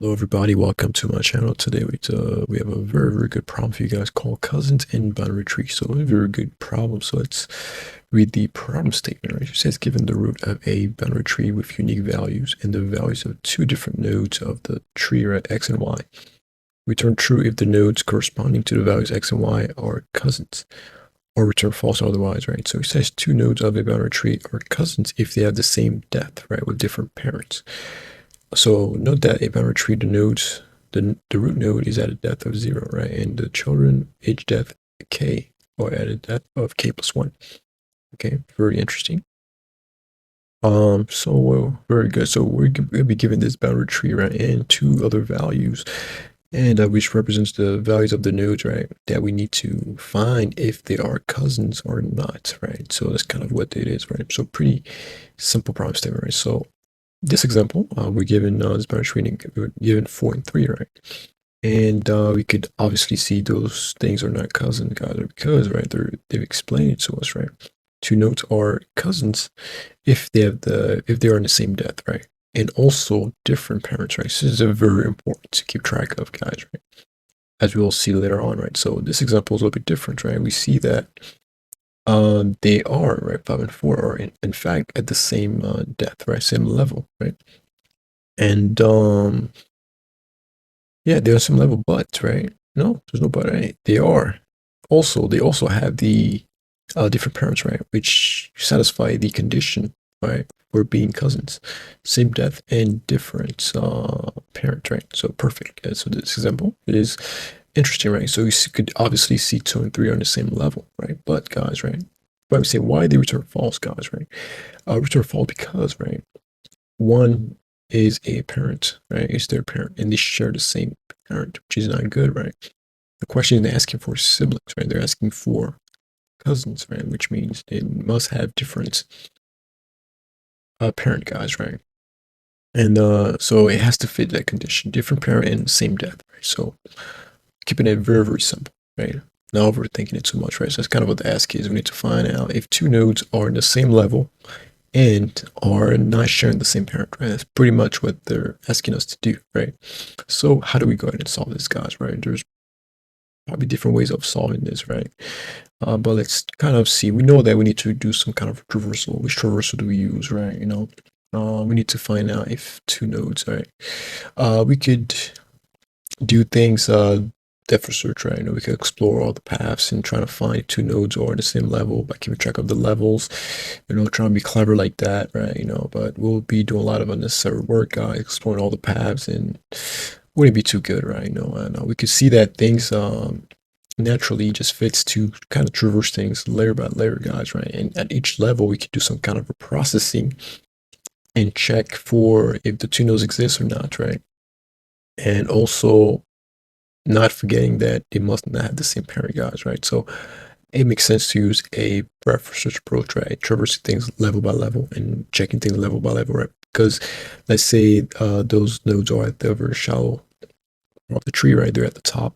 Hello everybody, welcome to my channel. Today we have a very good problem for you guys called cousins in binary tree. So a very good problem. So let's read the problem statement, right? It says given the root of a binary tree with unique values and the values of two different nodes of the tree, right, x and y. Return true if the nodes corresponding to the values x and y are cousins, or return false otherwise, right? So it says two nodes of a binary tree are cousins if they have the same depth, right, with different parents. So note that a binary tree denotes the root node is at a depth of 0, right? And the children age depth k, or at a depth of k plus 1. Okay, very interesting. Very good. So we're gonna be given this boundary tree, right, and two other values, and which represents the values of the nodes, right, that we need to find if they are cousins or not, right? So that's kind of what it is, right? So pretty simple problem statement, right? So this example, we're given this boundary tree, we're given 4 and 3, right? And we could obviously see those things are not cousins, guys, because, right, they've explained it to us, right? Two nodes are cousins if they are in the same depth, right? And also different parents, right? So this is very important to keep track of, guys, right? As we will see later on, right? So this example is a little bit different, right? We see that they are, right, 5 and 4 are in fact at the same depth, right? Same level, right? And yeah, they're on some level, but, right? No, there's no but, right? They also have the different parents, right? Which satisfy the condition, right? For being cousins, same depth and different parent, right? So perfect. Yeah, so this example is interesting, right? So you could obviously see 2 and 3 are on the same level, right? But guys, right? But we say why they return false, guys, right? Return false because, right? One is a parent, right? Is their parent, and they share the same parent, which is not good, right? The question they're asking for siblings, right? They're asking for cousins, right? Which means they must have different parent, guys, right? And so it has to fit that condition, different parent and same depth, right? So keeping it very simple, right? Not overthinking it too much, right? So that's kind of what the ask is. We need to find out if two nodes are in the same level and are not sharing the same parent, right? That's pretty much what they're asking us to do, right? So how do we go ahead and solve this, guys, right? There's probably different ways of solving this, right? But let's kind of see. We know that we need to do some kind of traversal. Which traversal do we use, right? We need to find out if two nodes, right? We could do things depth of search, right? We can explore all the paths and try to find two nodes or the same level by keeping track of the levels, trying to be clever like that, right? But we'll be doing a lot of unnecessary work, exploring all the paths, and wouldn't be too good, right? And we could see that things naturally just fits to kind of traverse things layer by layer, guys, right? And at each level, we could do some kind of a processing and check for if the two nodes exist or not, right? And also not forgetting that they must not have the same parent, guys, right? So it makes sense to use a breadth search approach, right? Traversing things level by level and checking things level by level, right? Because let's say those nodes are at the very shallow of the tree, right? They're at the top.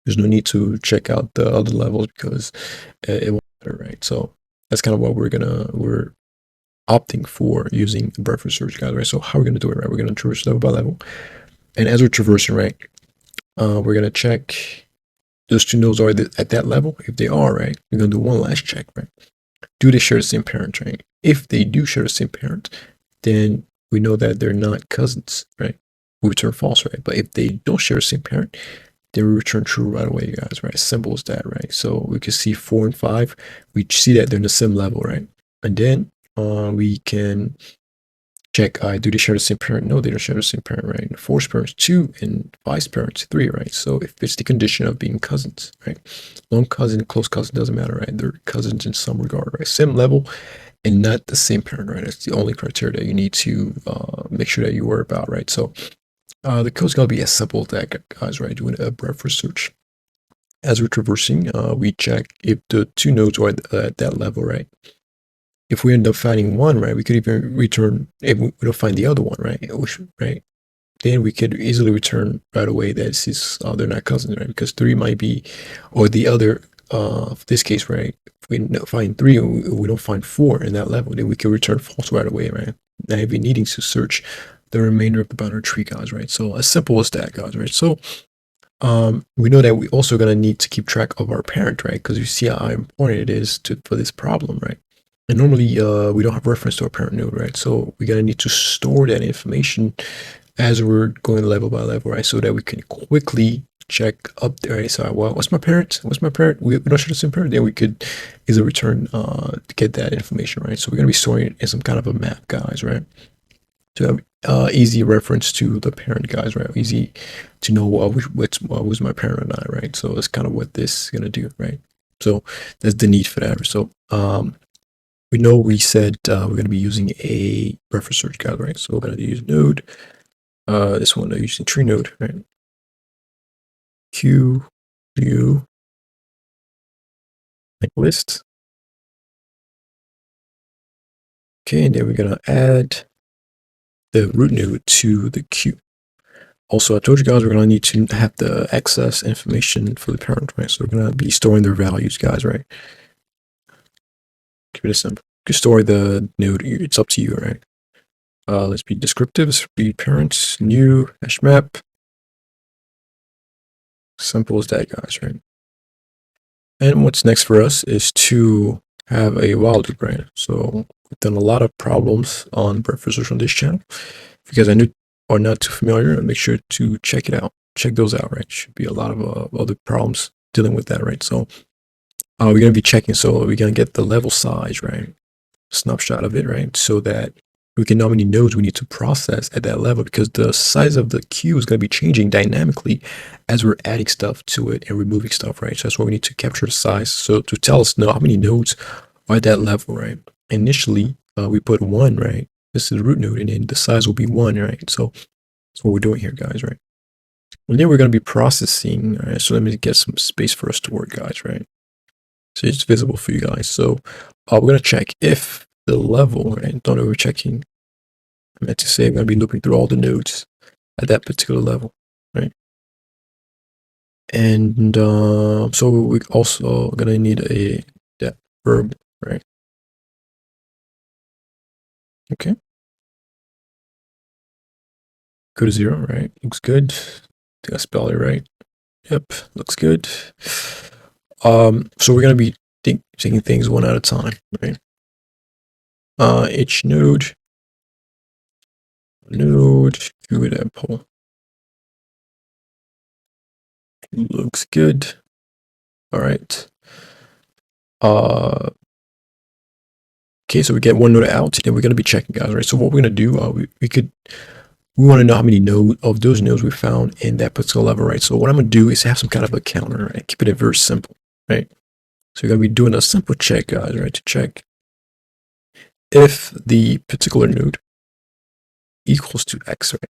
There's no need to check out the other levels because it won't matter, right? So that's kind of what we're opting for using breadth search, guys, right? So how are we gonna do it, right? We're gonna traverse level by level, and as we're traversing, right, we're gonna check those two nodes are at that level. If they are, right, we're gonna do one last check, right? Do they share the same parent, right? If they do share the same parent, then we know that they're not cousins, right? We return false, right? But if they don't share the same parent, then we return true right away, guys, right? Simple as that, right? So we can see 4 and 5. We see that they're in the same level, right? And then we can check, do they share the same parent? No, they don't share the same parent, right? And 4's parents 2 and 5's parents 3, right? So it fits the condition of being cousins, right? Long cousin, close cousin, doesn't matter, right? They're cousins in some regard, right? Same level and not the same parent, right? That's the only criteria that you need to make sure that you worry about, right? So the code's gonna be as simple as that, guys, right? Doing a breadth search. As we're traversing, we check if the two nodes are at that level, right? If we end up finding one, right, we could even return, if we don't find the other one, right? Right? Then we could easily return right away that is, they're not cousins, right? Because 3 might be, or the other, this case, right? If we find 3 and we don't find 4 in that level, then we can return false right away, right? Not even needing to search the remainder of the boundary tree, guys, right? So as simple as that, guys, right? So we know that we also gonna need to keep track of our parent, right? Because you see how important it is for this problem, right? And normally we don't have reference to our parent node, right? So we're gonna need to store that information as we're going level by level, right? So that we can quickly check up there, right? So, well, what's my parent? What's my parent? We don't share the same parent. Then we could easily return to get that information, right? So we're gonna be storing it in some kind of a map, guys, right? To have easy reference to the parent, guys, right? Easy to know what was my parent or not, right? So that's kind of what this is gonna do, right? So that's the need for that. So we know we said we're gonna be using a reference search, guys, right? So we're gonna use node. This one using tree node, right? Q U like list. Okay, and then we're gonna add the root node to the queue. Also, I told you guys we're gonna need to have the access information for the parent, right? So we're gonna be storing their values, guys, right? Keep it simple. You can store the node, it's up to you, right? Let's be descriptive, let's be parents, new, hash map. Simple as that, guys, right? And what's next for us is to have a while loop, right? So we've done a lot of problems on breakfast search on this channel. If you guys are not too familiar, make sure to check it out. Check those out, right? Should be a lot of other problems dealing with that, right? So we're going to be checking. So we're going to get the level size, right? Snapshot of it, right? So that we can know how many nodes we need to process at that level, because the size of the queue is going to be changing dynamically as we're adding stuff to it and removing stuff, right? So that's why we need to capture the size. So to tell us how many nodes are at that level, right? Initially, we put 1, right? This is the root node, and then the size will be 1, right? So that's what we're doing here, guys, right? And then we're going to be processing, right? So let me get some space for us to work, guys, right? So it's visible for you guys. So we're going to check if the level, right? Don't know we're checking. I meant to say I'm going to be looping through all the nodes at that particular level, right? And so we're also going to need that verb, right? Okay. Go to 0, right? Looks good. I think I spelled it right. Yep, looks good. So we're going to be taking things one at a time, right? Each node, give it a pull. Looks good. All right. Okay, so we get one node out, and we're going to be checking, guys, right? So what we're going to do, we want to know how many of those nodes we found in that particular level, right? So what I'm going to do is have some kind of a counter, right? Keep it very simple, right? So you're going to be doing a simple check, guys, right? To check if the particular node equals to X, right?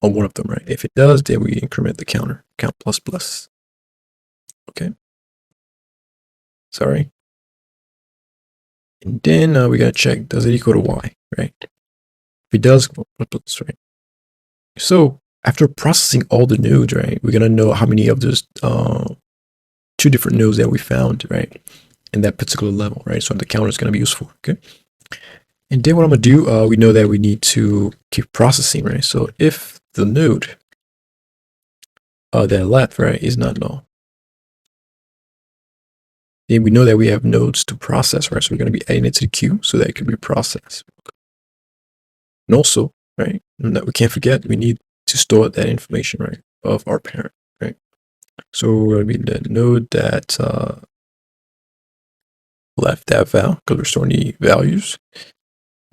On one of them, right? If it does, then we increment the counter, count plus plus. Okay. Sorry. And then we got to check, does it equal to Y, right? If it does, plus, right? So after processing all the nodes, right, we're going to know how many of those 2 different nodes that we found, right, in that particular level, right? So the counter is going to be useful, okay? And then what I'm going to do, we know that we need to keep processing, right? So if the node that left, right, is not null, then we know that we have nodes to process, right? So we're going to be adding it to the queue so that it can be processed. And also, right, and that we can't forget, we need to store that information, right, of our parent, right? So we're going to be the node that left that val, because we're storing the values.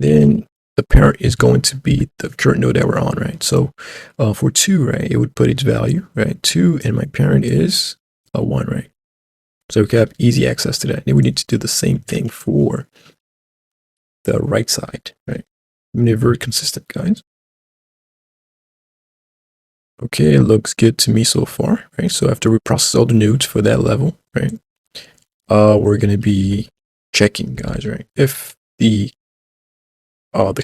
Then the parent is going to be the current node that we're on, right? So for 2, right, it would put its value, right? 2, and my parent is a 1, right? So we can have easy access to that. And we need to do the same thing for the right side, right? I mean, they're very consistent, guys. Okay, it looks good to me so far, right? So after we process all the nodes for that level, right, we're going to be checking, guys, right? If the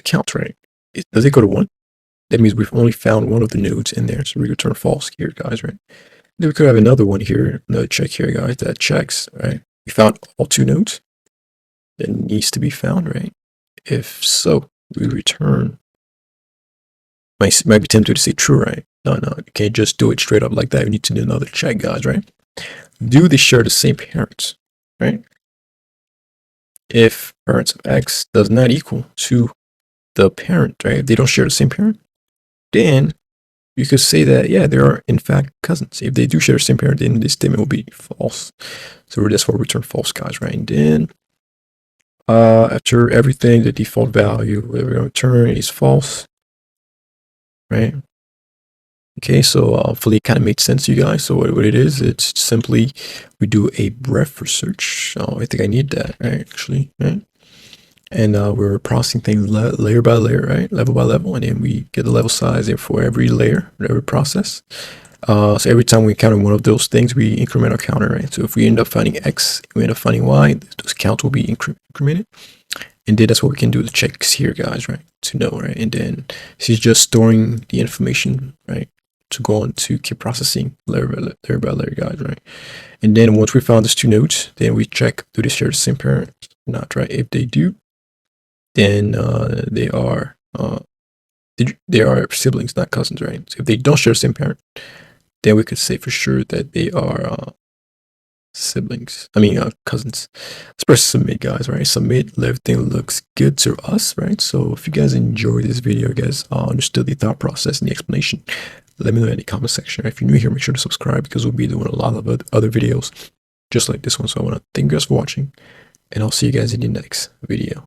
count, right, does it go to 1? That means we've only found one of the nodes in there, so we return false here, guys, right? Then we could have another one here, another check here, guys, that checks, right? We found all 2 nodes that needs to be found, right? If so, we return Might be tempted to say true, right? No, you can't just do it straight up like that. You need to do another check, guys, right? Do they share the same parents, right? If parents of X does not equal to the parent, right? If they don't share the same parent, then you could say that, yeah, they are in fact cousins. If they do share the same parent, then this statement will be false. So that's why we return false, guys, right? And then after everything, the default value we're going to return is false, right? Okay, so hopefully it kind of made sense to you guys. So what it is, it's simply we do a breadth search. I think I need that, right? Actually, right? And we're processing things layer by layer, right? Level by level, and then we get the level size for every layer that we process. So every time we encounter one of those things, we increment our counter, right? So if we end up finding X, we end up finding Y, those counts will be incremented. And then that's what we can do the checks here, guys, right? To know, right? And then this is just storing the information, right? To go on to keep processing layer by layer, guys, right? And then once we found these two nodes, then we check, do they share the same parent or not, right? If they do, then they are siblings, not cousins, right? So if they don't share the same parent, then we could say for sure that they are siblings. I mean, cousins. Let's press submit, guys, right? Submit, everything looks good to us, right? So if you guys enjoyed this video, guys, understood the thought process and the explanation, let me know in the comment section. If you're new here, make sure to subscribe because we'll be doing a lot of other videos just like this one. So I want to thank you guys for watching, and I'll see you guys in the next video.